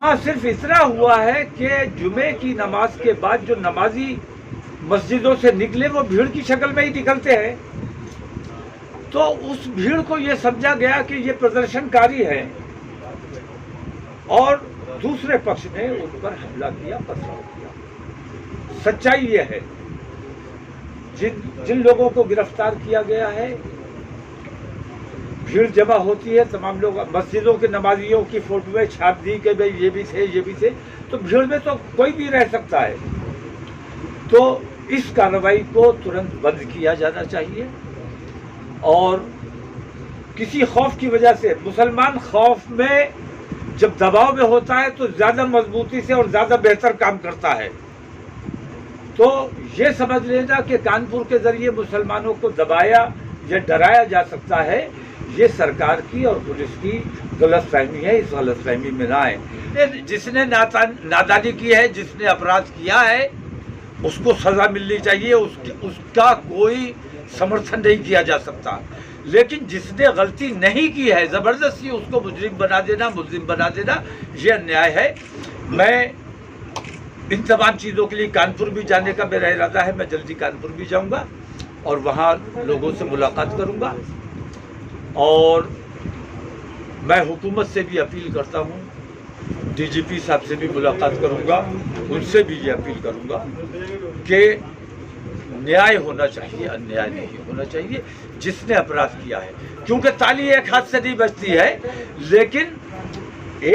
हाँ, सिर्फ इतना हुआ है कि जुमे की नमाज के बाद जो नमाजी मस्जिदों से निकले वो भीड़ की शक्ल में ही निकलते हैं, तो उस भीड़ को ये समझा गया कि ये प्रदर्शनकारी है और दूसरे पक्ष ने उन पर हमला किया, पथराव किया। सच्चाई ये है, जिन लोगों को गिरफ्तार किया गया है, भीड़ जमा होती है, तमाम लोग मस्जिदों के नमाजियों की फोटोएं छाप दी कि भाई ये भी थे, तो भीड़ में तो कोई भी रह सकता है। तो इस कार्रवाई को तुरंत बंद किया जाना चाहिए और किसी खौफ की वजह से, मुसलमान खौफ में जब दबाव में होता है तो ज्यादा मजबूती से और ज्यादा बेहतर काम करता है। तो ये समझ लेना कि कानपुर के जरिए मुसलमानों को दबाया या डराया जा सकता है, ये सरकार की और पुलिस की गलतफहमी है। इस गलतफहमी में ना आए। जिसने नादानी की है, जिसने अपराध किया है, उसको सजा मिलनी चाहिए, उसका कोई समर्थन नहीं किया जा सकता। लेकिन जिसने गलती नहीं की है, जबरदस्ती उसको मुजरिम बना देना, ये अन्याय है। मैं इन तमाम चीज़ों के लिए कानपुर भी जाने का मेरा इरादा है। मैं जल्दी कानपुर भी जाऊंगा और वहाँ लोगों से मुलाकात करूंगा और मैं हुकूमत से भी अपील करता हूँ, डीजीपी साहब से भी मुलाकात करूंगा, उनसे भी ये अपील करूंगा कि न्याय होना चाहिए, अन्याय नहीं होना चाहिए जिसने अपराध किया है। क्योंकि ताली एक हाथ से नहीं बजती है, लेकिन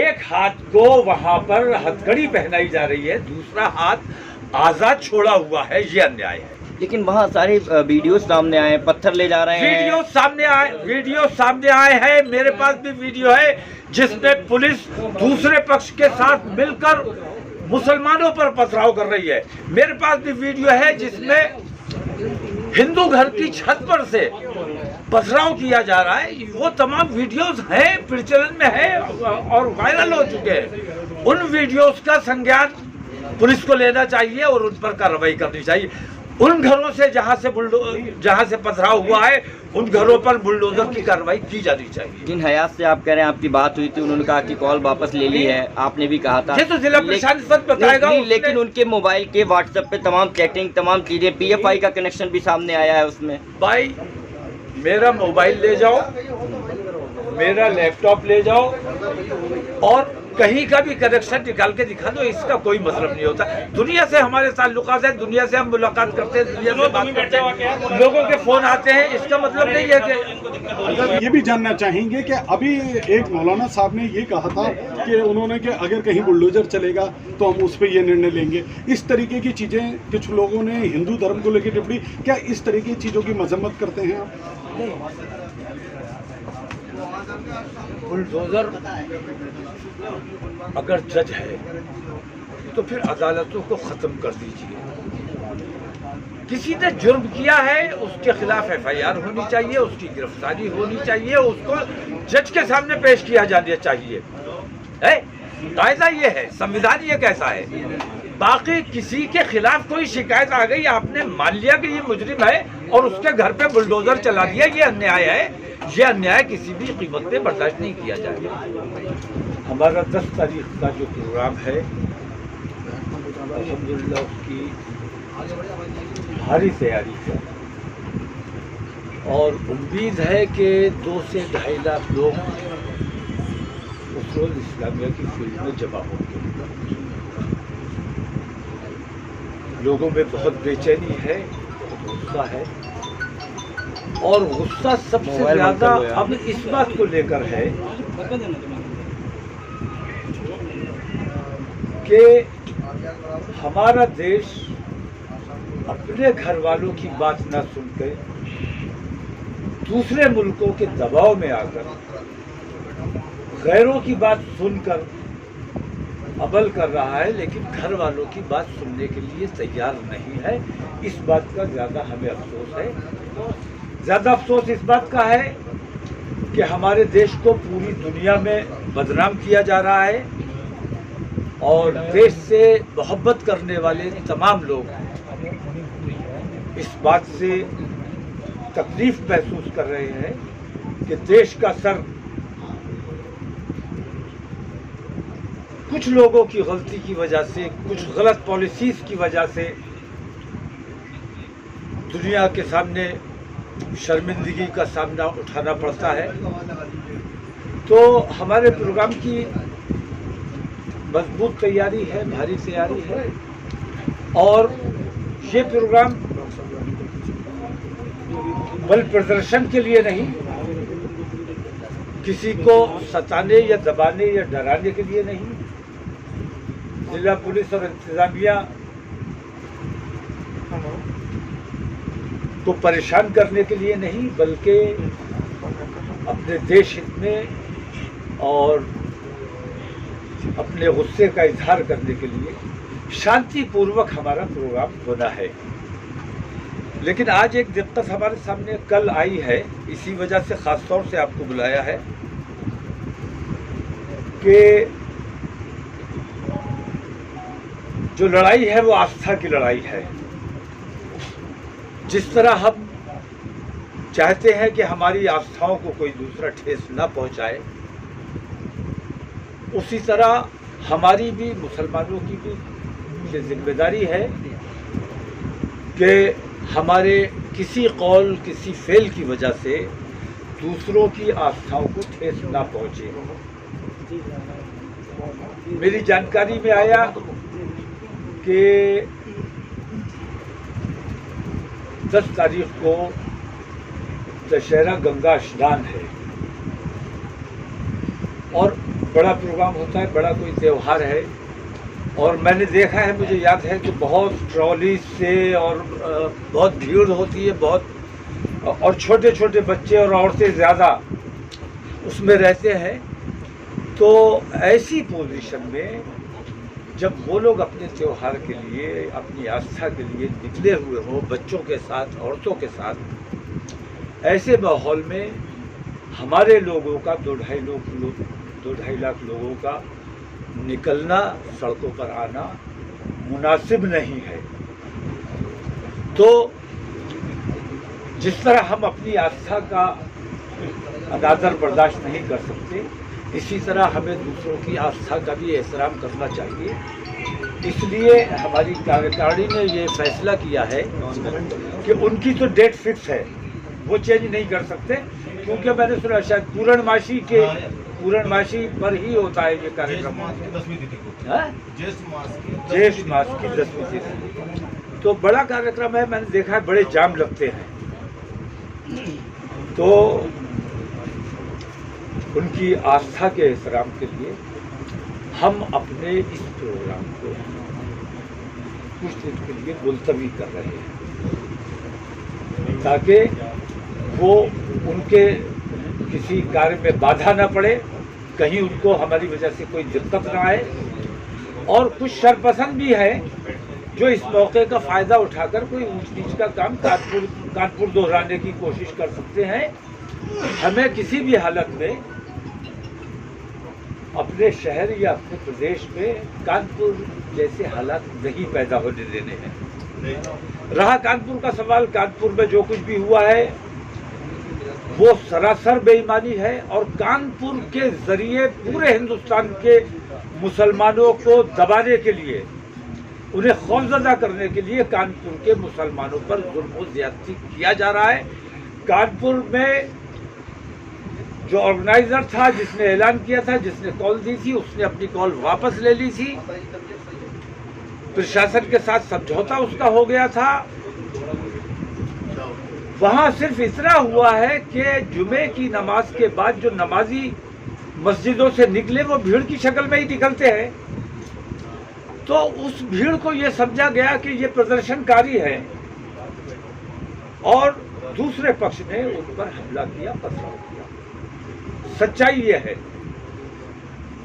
एक हाथ को वहां पर हथकड़ी पहनाई जा रही है, दूसरा हाथ आजाद छोड़ा हुआ है, ये अन्याय है। लेकिन वहाँ सारे वीडियो सामने आए, पत्थर ले जा रहे हैं, वीडियो सामने आए हैं। मेरे पास भी वीडियो है जिसमें पुलिस दूसरे पक्ष के साथ मिलकर मुसलमानों पर पथराव कर रही है। मेरे पास भी वीडियो है जिसमें हिंदू घर की छत पर से पथराव किया जा रहा है। वो तमाम वीडियोस हैं, प्रचलन में है और वायरल हो चुके हैं। उन वीडियोस का संज्ञान पुलिस को लेना चाहिए और उन पर कार्रवाई करनी चाहिए। उन घरों से जहां से पथराव हुआ है, उन घरों पर बुलडोजर की कार्रवाई की जानी चाहिए। जिन हयात से आप कह रहे हैं आपकी बात हुई थी, उन्होंने कहा कि कॉल वापस ले ली है, आपने भी कहा था। ये तो जिला प्रशासन सच बताएगा। लेकिन उनके मोबाइल के व्हाट्सएप पे तमाम चैटिंग, तमाम चीजें, पीएफआई का कनेक्शन भी सामने आया है उसमें। भाई, मेरा मोबाइल ले जाओ, मेरा लैपटॉप ले जाओ और कहीं का भी कनेक्शन निकाल के दिखा दो, इसका कोई मतलब नहीं होता। दुनिया से हमारे ताल्लुकात हैं, दुनिया से हम मुलाकात करते हैं, दुनिया से बात करते हैं, लोगों के फोन आते हैं, इसका मतलब नहीं है कि। ये भी जानना चाहेंगे कि अभी एक मौलाना साहब ने ये कहा था कि उन्होंने कि अगर कहीं बुलडोजर चलेगा तो हम उस पर ये निर्णय लेंगे। इस तरीके की चीज़ें कुछ लोगों ने हिंदू धर्म को लेकर टिप्पणी, क्या इस तरह की चीज़ों की मजम्मत करते हैं आप? बुलडोजर अगर जज है तो फिर अदालतों को खत्म कर दीजिए। किसी ने जुर्म किया है, उसके खिलाफ एफआईआर होनी चाहिए, उसकी गिरफ्तारी होनी चाहिए, उसको जज के सामने पेश किया जाना चाहिए। कायदा ये है, संविधान ये कैसा है। बाकी किसी के खिलाफ कोई शिकायत आ गई, आपने मान लिया कि ये मुजरिम है और उसके घर पे बुलडोजर चला दिया, ये अन्याय है। ये अन्याय किसी भी कीमत पे बर्दाश्त नहीं किया जाएगा। हमारा 10 तारीख का जो प्रोग्राम है, अल्हम्दुलिल्लाह उसकी भारी तैयारी है और उम्मीद है कि 2 से 2.5 लाख लोग उस रोज इस्लामिया की फील्ड में जमा होंगे। लोगों में बहुत बेचैनी है, बहुत गुस्सा है और गुस्सा सबसे ज्यादा अब इस बात को लेकर है कि हमारा देश अपने घर वालों की बात न सुनकर दूसरे मुल्कों के दबाव में आकर गैरों की बात सुनकर अमल कर रहा है, लेकिन घर वालों की बात सुनने के लिए तैयार नहीं है। इस बात का ज़्यादा हमें अफसोस है। ज़्यादा अफसोस इस बात का है कि हमारे देश को पूरी दुनिया में बदनाम किया जा रहा है और देश से मोहब्बत करने वाले तमाम लोग इस बात से तकलीफ महसूस कर रहे हैं कि देश का सर कुछ लोगों की गलती की वजह से, कुछ गलत पॉलिसीज की वजह से दुनिया के सामने शर्मिंदगी का सामना उठाना पड़ता है। तो हमारे प्रोग्राम की मजबूत तैयारी है, भारी तैयारी है, और ये प्रोग्राम बल प्रदर्शन के लिए नहीं, किसी को सताने या दबाने या डराने के लिए नहीं, जिला पुलिस और इंतजामिया को परेशान करने के लिए नहीं, बल्कि अपने देश हित में और अपने गुस्से का इजहार करने के लिए शांतिपूर्वक हमारा प्रोग्राम होना है। लेकिन आज एक दिक्कत हमारे सामने कल आई है, इसी वजह से खास तौर से आपको बुलाया है कि जो लड़ाई है वो आस्था की लड़ाई है। जिस तरह हम चाहते हैं कि हमारी आस्थाओं को कोई दूसरा ठेस न पहुंचाए, उसी तरह हमारी भी, मुसलमानों की भी ये जिम्मेदारी है कि हमारे किसी कौल, किसी फेल की वजह से दूसरों की आस्थाओं को ठेस ना पहुंचे। मेरी जानकारी में आया कि 10 तारीख को दशहरा गंगा स्नान है और बड़ा प्रोग्राम होता है, बड़ा कोई त्यौहार है। और मैंने देखा है, मुझे याद है कि बहुत ट्रॉली से और बहुत भीड़ होती है, बहुत, और छोटे छोटे बच्चे और औरतें ज़्यादा उसमें रहते हैं। तो ऐसी पोजीशन में जब वो लोग अपने त्यौहार के लिए, अपनी आस्था के लिए निकले हुए हों, बच्चों के साथ, औरतों के साथ, ऐसे माहौल में हमारे लोगों का 2-2.5 लाख लोगों का निकलना, सड़कों पर आना मुनासिब नहीं है। तो जिस तरह हम अपनी आस्था का अनादर बर्दाश्त नहीं कर सकते, इसी तरह हमें दूसरों की आस्था का भी एहतराम करना चाहिए। इसलिए हमारी कार्यकारिणी ने ये फैसला किया है कि उनकी तो डेट फिक्स है, वो चेंज नहीं कर सकते, क्योंकि मैंने सुना शायद पूर्णमासी पर ही होता है ये कार्यक्रम, ज्येष्ठ मास की 10वीं तिथि। तो बड़ा कार्यक्रम है, मैंने देखा है बड़े जाम लगते हैं। तो उनकी आस्था के एहतराम के लिए हम अपने इस प्रोग्राम को कुछ दिन के लिए मुलतवी कर रहे हैं, ताकि वो उनके किसी कार्य में बाधा न पड़े, कहीं उनको हमारी वजह से कोई दिक्कत ना आए। और कुछ शरपसंद भी है जो इस मौके का फ़ायदा उठाकर कोई ऊंच नीच का काम कानपुर दोहराने की कोशिश कर सकते हैं। हमें किसी भी हालत में अपने शहर या अपने प्रदेश में कानपुर जैसे हालात नहीं पैदा होने देने हैं। रहा कानपुर का सवाल, कानपुर में जो कुछ भी हुआ है वो सरासर बेईमानी है, और कानपुर के जरिए पूरे हिंदुस्तान के मुसलमानों को दबाने के लिए, उन्हें खौफजदा करने के लिए कानपुर के मुसलमानों पर जुल्म और ज्यादती किया जा रहा है। कानपुर में जो ऑर्गेनाइजर था, जिसने ऐलान किया था, जिसने कॉल दी थी, उसने अपनी कॉल वापस ले ली थी। प्रशासन के साथ समझौता उसका हो गया था। वहां सिर्फ इतना हुआ है कि जुमे की नमाज के बाद जो नमाजी मस्जिदों से निकले वो भीड़ की शक्ल में ही निकलते हैं। तो उस भीड़ को ये समझा गया कि ये प्रदर्शनकारी है, और दूसरे पक्ष ने उन पर हमला किया, पथराव किया। सच्चाई ये है,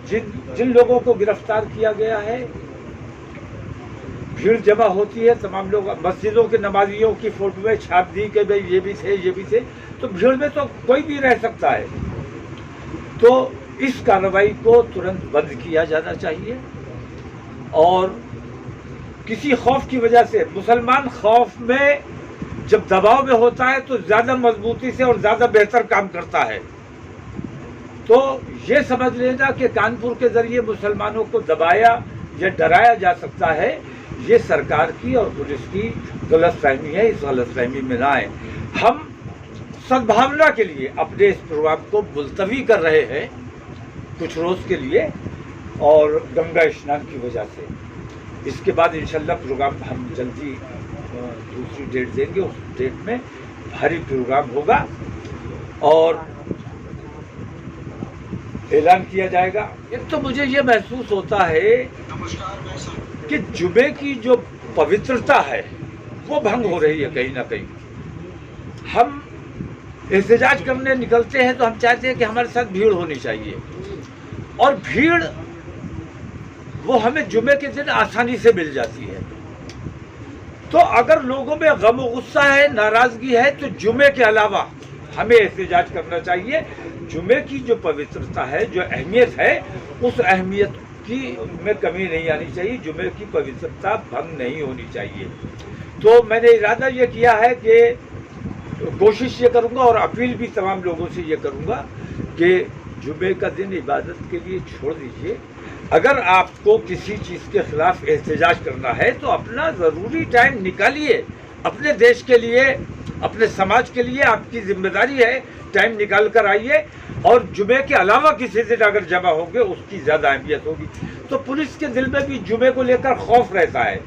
जिन लोगों को गिरफ्तार किया गया है, भीड़ जमा होती है, तमाम लोग मस्जिदों के नमाजियों की फोटोएं छाप दी कि भाई ये भी थे, तो भीड़ में तो कोई भी रह सकता है। तो इस कार्रवाई को तुरंत बंद किया जाना चाहिए, और किसी खौफ की वजह से, मुसलमान खौफ में जब दबाव में होता है तो ज़्यादा मजबूती से और ज़्यादा बेहतर काम करता है। तो ये समझ लेना कि कानपुर के जरिए मुसलमानों को दबाया या डराया जा सकता है, ये सरकार की और पुलिस की गलतफहमी है। इस गलतफहमी में ना आए। हम सद्भावना के लिए अपने इस प्रोग्राम को मुलतवी कर रहे हैं कुछ रोज़ के लिए, और गंगा स्नान की वजह से। इसके बाद इंशाल्लाह प्रोग्राम हम जल्दी दूसरी डेट देंगे। उस डेट में भारी प्रोग्राम होगा और ऐलान किया जाएगा। एक तो मुझे ये महसूस होता है कि जुमे की जो पवित्रता है वो भंग हो रही है कहीं ना कहीं। हम एहतजाज करने निकलते हैं तो हम चाहते हैं कि हमारे साथ भीड़ होनी चाहिए, और भीड़ वो हमें जुमे के दिन आसानी से मिल जाती है। तो अगर लोगों में गम और गुस्सा है, नाराजगी है, तो जुमे के अलावा हमें एहतजाज करना चाहिए। जुमे की जो पवित्रता है, जो अहमियत है, उस अहमियत की में कमी नहीं आनी चाहिए। जुमे की पवित्रता भंग नहीं होनी चाहिए। तो मैंने इरादा ये किया है कि कोशिश ये करूँगा और अपील भी तमाम लोगों से ये करूँगा कि जुमे का दिन इबादत के लिए छोड़ दीजिए। अगर आपको किसी चीज़ के खिलाफ एहतजाज करना है तो अपना ज़रूरी टाइम निकालिए, अपने देश के लिए, अपने समाज के लिए आपकी जिम्मेदारी है। टाइम निकाल कर आइए, और जुमे के अलावा किसी दिन अगर जमा होंगे उसकी ज़्यादा अहमियत होगी। तो पुलिस के दिल में भी जुमे को लेकर खौफ रहता है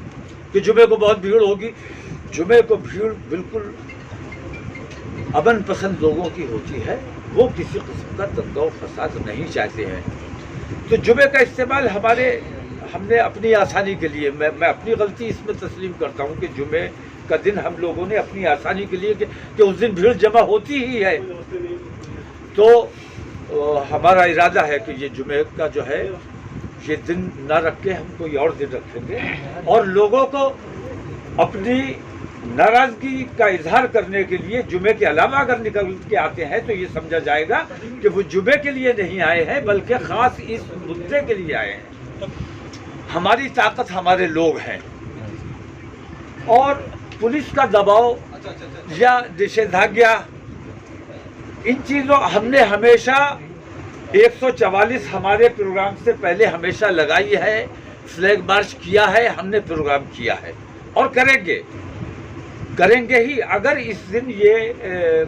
कि जुमे को बहुत भीड़ होगी। जुमे को भीड़ बिल्कुल अमन पसंद लोगों की होती है, वो किसी किस्म का दंगा और फसाद नहीं चाहते हैं। तो जुमे का इस्तेमाल हमने अपनी आसानी के लिए, मैं अपनी गलती इसमें तस्लीम करता हूँ कि जुमे का दिन हम लोगों ने अपनी आसानी के लिए कि उस दिन भीड़ जमा होती ही है, तो हमारा इरादा है कि ये जुमे का जो है ये दिन ना रख के हम कोई और दिन रखेंगे, और लोगों को अपनी नाराज़गी का इजहार करने के लिए जुमे के अलावा अगर निकल के आते हैं तो ये समझा जाएगा कि वो जुमे के लिए नहीं आए हैं बल्कि ख़ास इस मुद्दे के लिए आए हैं। हमारी ताकत हमारे लोग हैं, और पुलिस का दबाव या निषेधाज्ञा, इन चीज़ों हमने हमेशा 144 हमारे प्रोग्राम से पहले हमेशा लगाई है, फ्लैग मार्च किया है, हमने प्रोग्राम किया है और करेंगे ही। अगर इस दिन ये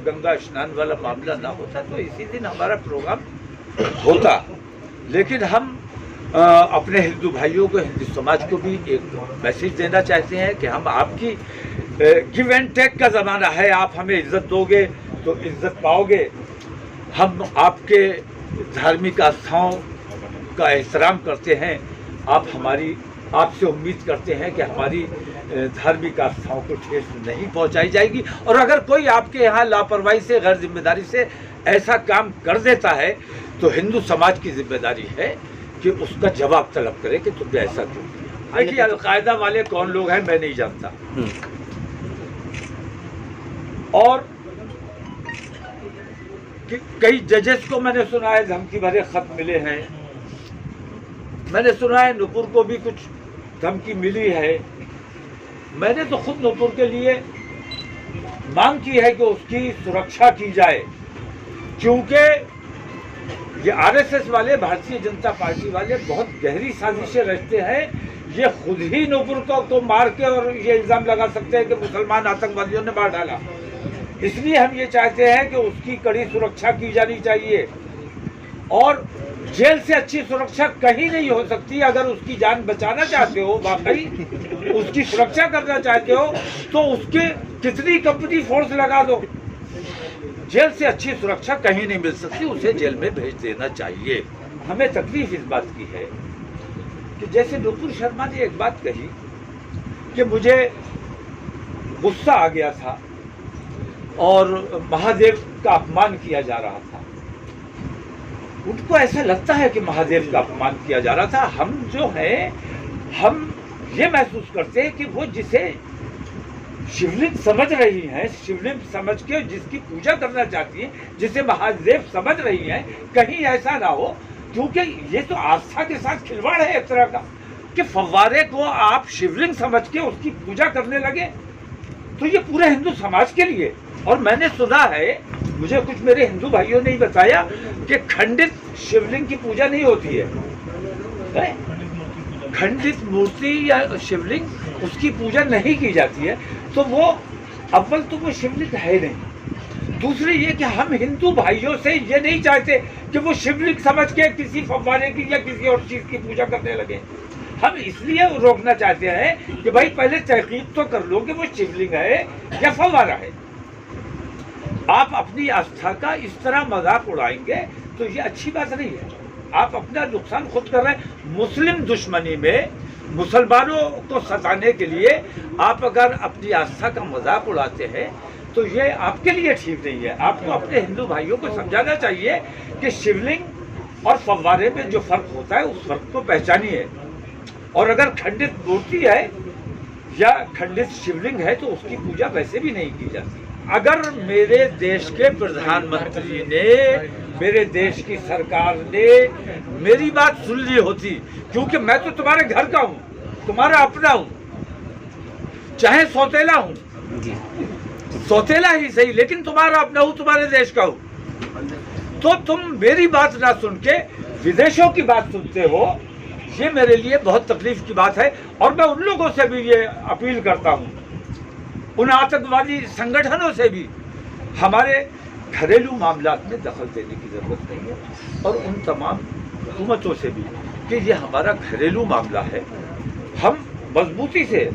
गंगा स्नान वाला मामला ना होता तो इसी दिन हमारा प्रोग्राम होता। लेकिन हम अपने हिंदू भाइयों को, हिंदू समाज को भी एक मैसेज देना चाहते हैं कि हम आपकी गिव एंड टेक का ज़माना है। आप हमें इज्जत दोगे तो इज्जत पाओगे। हम आपके धार्मिक आस्थाओं का एहतराम करते हैं। आपसे उम्मीद करते हैं कि हमारी धार्मिक आस्थाओं को ठेस नहीं पहुंचाई जाएगी, और अगर कोई आपके यहाँ लापरवाही से, गैर जिम्मेदारी से ऐसा काम कर देता है तो हिंदू समाज की जिम्मेदारी है कि उसका जवाब तलब करे कि तुमने ऐसा क्यों किया। देखिए, अलकायदा वाले कौन लोग हैं मैं नहीं जानता, और कई जजेस को मैंने सुना है धमकी भरे खत मिले हैं। मैंने सुना है नुपुर को भी कुछ धमकी मिली है। मैंने तो खुद नुपुर के लिए मांग की है कि उसकी सुरक्षा की जाए, क्योंकि ये आरएसएस वाले, भारतीय जनता पार्टी वाले बहुत गहरी साजिशें रचते हैं। ये खुद ही नुपुर को मार के और ये इल्ज़ाम लगा सकते हैं कि मुसलमान आतंकवादियों ने मार डाला। इसलिए हम ये चाहते हैं कि उसकी कड़ी सुरक्षा की जानी चाहिए, और जेल से अच्छी सुरक्षा कहीं नहीं हो सकती। अगर उसकी जान बचाना चाहते हो, वाकई उसकी सुरक्षा करना चाहते हो, तो उसके कितनी कंपनी फोर्स लगा दो, जेल से अच्छी सुरक्षा कहीं नहीं मिल सकती। उसे जेल में भेज देना चाहिए। हमें तकलीफ इस बात की है कि जैसे नुपुर शर्मा ने एक बात कही कि मुझे गुस्सा आ गया था और महादेव का अपमान किया जा रहा था। उनको ऐसा लगता है कि महादेव का अपमान किया जा रहा था। हम जो है, हम ये महसूस करते हैं कि वो जिसे शिवलिंग समझ रही हैं, शिवलिंग समझ के जिसकी पूजा करना चाहती हैं, जिसे महादेव समझ रही हैं, कहीं ऐसा ना हो, क्योंकि ये तो आस्था के साथ खिलवाड़ है एक तरह का, कि फव्वारे को आप शिवलिंग समझ के उसकी पूजा करने लगे। तो ये पूरे हिंदू समाज के लिए। और मैंने सुना है, मुझे कुछ मेरे हिंदू भाइयों ने ही बताया कि खंडित शिवलिंग की पूजा नहीं होती है? खंडित मूर्ति या शिवलिंग उसकी पूजा नहीं की जाती है। तो वो अव्वल तो वो शिवलिंग है नहीं, दूसरी ये कि हम हिंदू भाइयों से ये नहीं चाहते कि वो शिवलिंग समझ के किसी फव्वारे की या किसी और चीज की पूजा करने लगे। हम इसलिए रोकना चाहते हैं कि भाई पहले तहकीक तो कर लो कि वो शिवलिंग है या फव्वारा है। आप अपनी आस्था का इस तरह मजाक उड़ाएंगे तो ये अच्छी बात नहीं है। आप अपना नुकसान खुद कर रहे हैं। मुस्लिम दुश्मनी में मुसलमानों को सताने के लिए आप अगर अपनी आस्था का मजाक उड़ाते हैं तो ये आपके लिए ठीक नहीं है। आपको अपने हिंदू भाइयों को समझाना चाहिए कि शिवलिंग और फव्वारे में जो फर्क होता है उस फर्क को पहचानिए। और अगर खंडित मूर्ति है या खंडित शिवलिंग है तो उसकी पूजा वैसे भी नहीं की जाती। अगर मेरे देश के प्रधानमंत्री ने, मेरे देश की सरकार ने मेरी बात सुन ली होती, क्योंकि मैं तो तुम्हारे घर का हूं, तुम्हारा अपना हूं, चाहे सौतेला हूं, सौतेला ही सही, लेकिन तुम्हारा अपना हूं, तुम्हारे देश का हूं, तो तुम मेरी बात ना सुन के विदेशों की बात सुनते हो, ये मेरे लिए बहुत तकलीफ की बात है। और मैं उन लोगों से भी ये अपील करता हूं, उन आतंकवादी संगठनों से भी, हमारे घरेलू मामलात में दखल देने की जरूरत नहीं है। और उन तमाम हुकूमतों से भी कि ये हमारा घरेलू मामला है, हम मजबूती से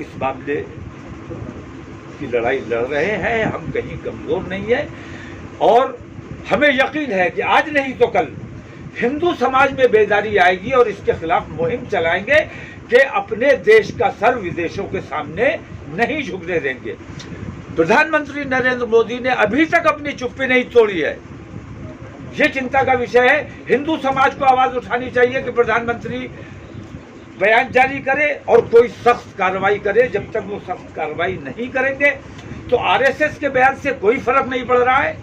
इस मामले की लड़ाई लड़ रहे हैं, हम कहीं कमजोर नहीं है। और हमें यकीन है कि आज नहीं तो कल हिंदू समाज में बेदारी आएगी और इसके खिलाफ मुहिम चलाएंगे कि अपने देश का सर विदेशों के सामने नहीं झुकने देंगे। प्रधानमंत्री नरेंद्र मोदी ने अभी तक अपनी चुप्पी नहीं तोड़ी है, ये चिंता का विषय है। हिंदू समाज को आवाज उठानी चाहिए कि प्रधानमंत्री बयान जारी करे और कोई सख्त कार्रवाई करे। जब तक वो सख्त कार्रवाई नहीं करेंगे तो आरएसएस के बयान से कोई फर्क नहीं पड़ रहा है,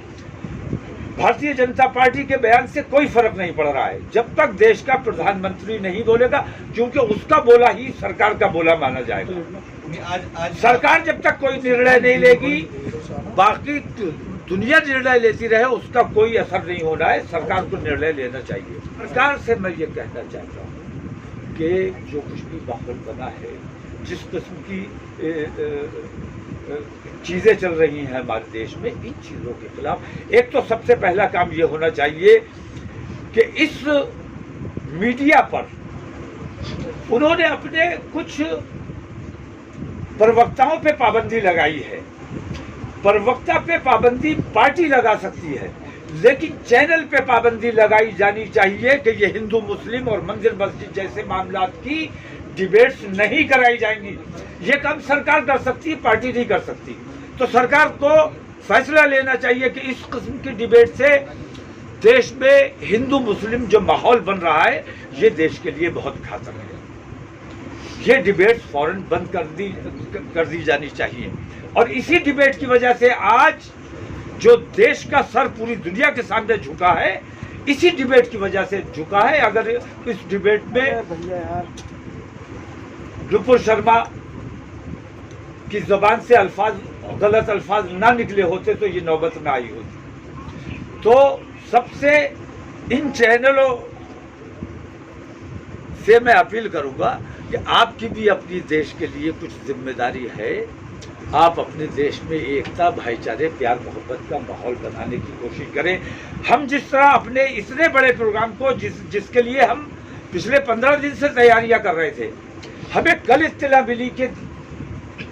भारतीय जनता पार्टी के बयान से कोई फर्क नहीं पड़ रहा है। जब तक देश का प्रधानमंत्री नहीं बोलेगा, क्योंकि उसका बोला ही सरकार का बोला माना जाएगा। सरकार जब तक कोई निर्णय नहीं लेगी, बाकी दुनिया निर्णय लेती रहे, उसका कोई असर नहीं होना है। सरकार को निर्णय लेना चाहिए। सरकार से मैं ये कहना चाहता हूँ कि जो कुछ भी माहौल बना है, जिस किस्म की चीज़ें चल रही हैं हमारे देश में, इन चीज़ों के खिलाफ एक तो सबसे पहला काम ये होना चाहिए कि इस मीडिया पर उन्होंने अपने कुछ प्रवक्ताओं पे पाबंदी लगाई है। प्रवक्ता पे पाबंदी पार्टी लगा सकती है, लेकिन चैनल पे पाबंदी लगाई जानी चाहिए कि ये हिंदू मुस्लिम और मंदिर मस्जिद जैसे मामलात की डिबेट्स नहीं कराई जाएंगी। ये काम सरकार कर सकती है, पार्टी नहीं कर सकती। तो सरकार को फैसला लेना चाहिए कि इस किस्म की डिबेट से देश में हिंदू मुस्लिम जो माहौल बन रहा है, ये देश के लिए बहुत घातक है। ये डिबेट फौरन बंद कर दी जानी चाहिए। और इसी डिबेट की वजह से आज जो देश का सर पूरी दुनिया के सामने झुका है, इसी डिबेट की वजह से झुका है। अगर इस डिबेट में नुपुर शर्मा की ज़बान से गलत अल्फाज ना निकले होते तो ये नौबत ना आई होती। तो सबसे इन चैनलों से मैं अपील करूंगा कि आपकी भी अपनी देश के लिए कुछ जिम्मेदारी है। आप अपने देश में एकता, भाईचारे, प्यार मोहब्बत का माहौल बनाने की कोशिश करें। हम जिस तरह अपने इतने बड़े प्रोग्राम को जिसके लिए हम पिछले 15 दिन से तैयारियां कर रहे थे, हमें कल इत्तला मिली कि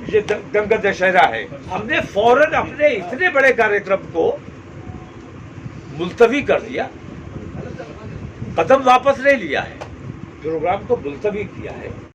ये गंगा दशहरा है, हमने फौरन अपने इतने बड़े कार्यक्रम को मुलतवी कर दिया, कदम वापस ले लिया है, प्रोग्राम को मुलतवी किया है।